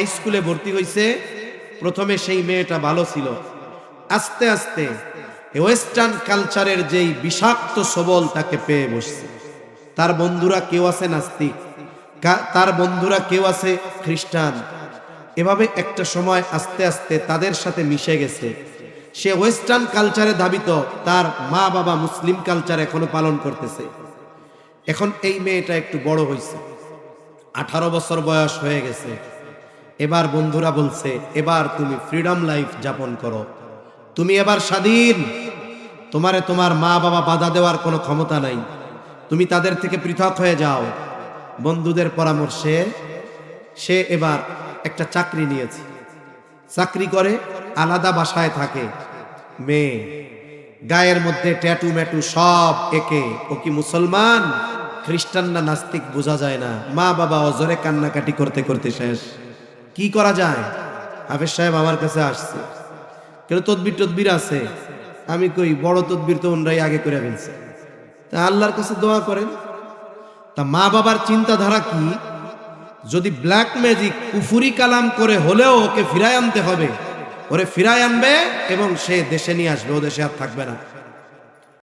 High স্কুলে ভর্তি হয়েছে, প্রথমে সেই মেয়েটা ভালো ছিল, আস্তে আস্তে ওয়েস্টার্ন কালচারের যেই বিষাক্ত সবল তাকে পেয়ে বসছে। তার বন্ধুরা কেউ আছে নাস্তিক, তার বন্ধুরা কেউ আছে খ্রিস্টান। এভাবে একটা সময় আস্তে আস্তে তাদের সাথে মিশে গেছে। সে ওয়েস্টার্ন কালচারে ধাবিত, তার মা বাবা মুসলিম কালচার এখনো পালন করতেছে। এখন এই মেয়েটা একটু বড় হয়েছে, 18 বছর বয়স হয়ে গেছে। এবার বন্ধুরা বলছে, এবার তুমি ফ্রিডম লাইফ যাপন করো, তুমি এবার স্বাধীন, তোমারে তোমার মা বাবা বাধা দেওয়ার কোনো ক্ষমতা নাই, তুমি তাদের থেকে পৃথক হয়ে যাও। বন্ধুদের পরামর্শে সে এবার একটা চাকরি নিয়েছে, চাকরি করে, আলাদা বাসায় থাকে। মেয়ে গায়ের মধ্যে ট্যাটু ম্যাটু সব একে। ও কি মুসলমান, খ্রিস্টান না নাস্তিক বোঝা যায় না। মা বাবা অজরে কান্নাকাটি করতে করতে শেষ। কি করা যায়? হাফেজ সাহেব আমার কাছে আসছে, কেন তদবির টদবির আছে? আমি কই, বড় তদবির তো ওনরাই আগে করে ফেলছে, তা আল্লাহর কাছে দোয়া করেন। তা মা বাবার চিন্তাধারা কি? যদি ব্ল্যাক ম্যাজিক কুফুরি কালাম করে হলেও ওকে ফিরায় আনতে হবে, ওরে ফিরায় আনবে এবং সে দেশে নিয়ে আসবে, ও দেশে আর থাকবে না।